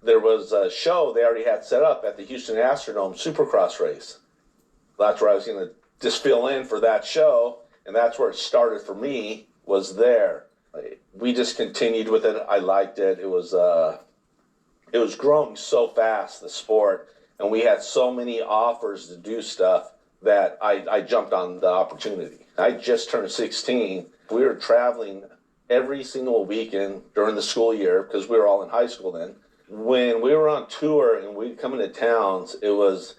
there was a show they already had set up at the Houston Astrodome Supercross race. That's where I was going to just fill in for that show, and that's where it started for me, was there. We just continued with it. I liked it. It was growing so fast, the sport, and we had so many offers to do stuff that I jumped on the opportunity. I just turned 16. We were traveling every single weekend during the school year because we were all in high school then. When we were on tour and we'd come into towns, it was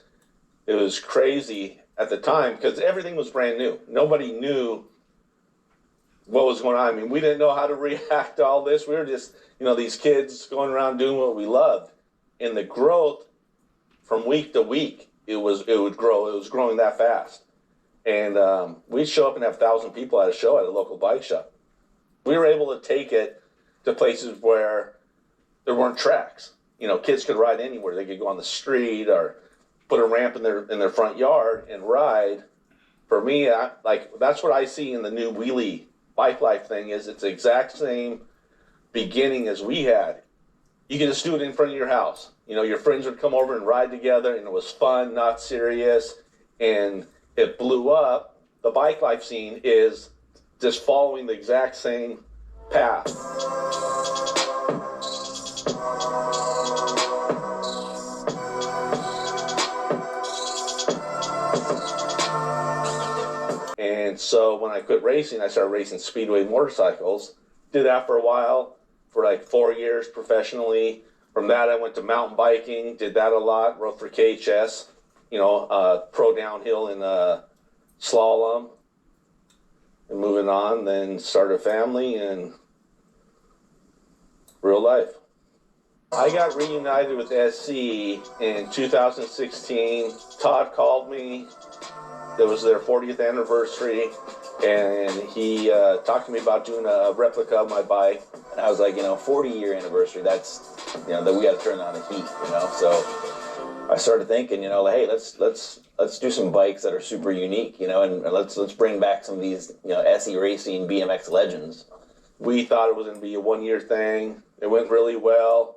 crazy at the time because everything was brand new. Nobody knew what was going on. I mean, we didn't know how to react to all this. We were just, these kids going around doing what we loved. And the growth from week to week, it would grow. It was growing that fast. And we'd show up and have 1,000 people at a show at a local bike shop. We were able to take it to places where there weren't tracks. Kids could ride anywhere. They could go on the street or put a ramp in their front yard and ride. For me, that's what I see in the new Wheelie Bike Life thing. Is it's the exact same beginning as we had. You could just do it in front of your house. Your friends would come over and ride together, and it was fun, not serious, and it blew up. The bike life scene is just following the exact same path. And so when I quit racing, I started racing speedway motorcycles. Did that for a while, for like 4 years professionally. From that, I went to mountain biking, did that a lot, rode for KHS, pro downhill in slalom. And moving on, then started a family and real life. I got reunited with SC in 2016. Todd called me. It was their 40th anniversary, and he talked to me about doing a replica of my bike. And I was like, 40-year anniversary, that's, that we got to turn on the heat, So I started thinking, hey, let's do some bikes that are super unique, and let's bring back some of these, SE Racing BMX legends. We thought it was going to be a one-year thing. It went really well.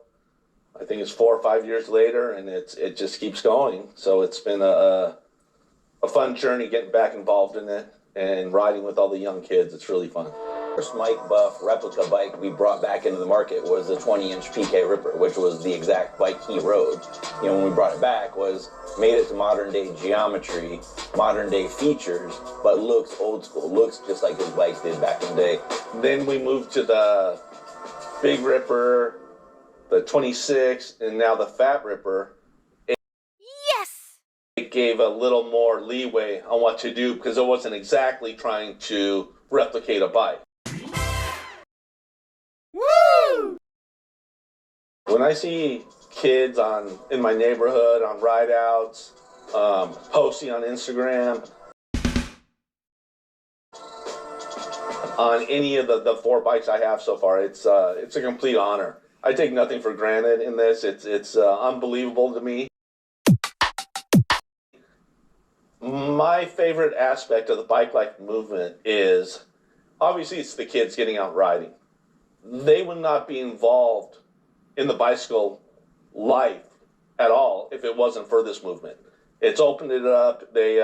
I think it's 4 or 5 years later, and it just keeps going. So it's been a fun journey getting back involved in it and riding with all the young kids. It's really fun. First Mike Buff replica bike we brought back into the market was the 20-inch PK Ripper, which was the exact bike he rode. When we brought it back, made it to modern day geometry, modern day features, but looks old school, looks just like his bikes did back in the day. Then we moved to the Big Ripper, the 26, and now the Fat Ripper. It gave a little more leeway on what to do because it wasn't exactly trying to replicate a bike. Woo! When I see kids in my neighborhood on ride outs, posting on Instagram, on any of the 4 bikes I have so far, it's a complete honor. I take nothing for granted in this. It's unbelievable to me. My favorite aspect of the bike life movement is, obviously, it's the kids getting out riding. They would not be involved in the bicycle life at all if it wasn't for this movement. It's opened it up. They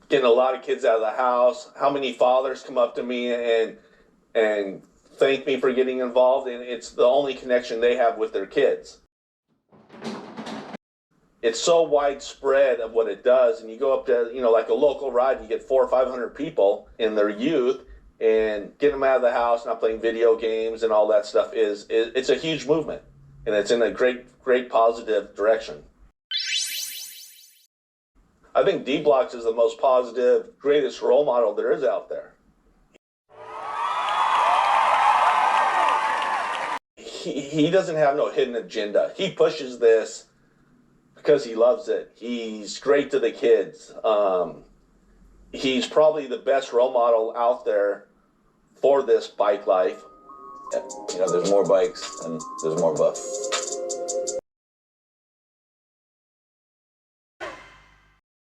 getting a lot of kids out of the house. How many fathers come up to me and thank me for getting involved, and it's the only connection they have with their kids. It's so widespread of what it does, and you go up to, like a local ride, and you get 400 or 500 people in their youth, and get them out of the house, not playing video games and all that stuff it's a huge movement, and it's in a great positive direction. I think D-Blox is the most positive, greatest role model there is out there. He doesn't have no hidden agenda. He pushes this because he loves it. He's great to the kids. He's probably the best role model out there for this bike life. There's more bikes and there's more Buff.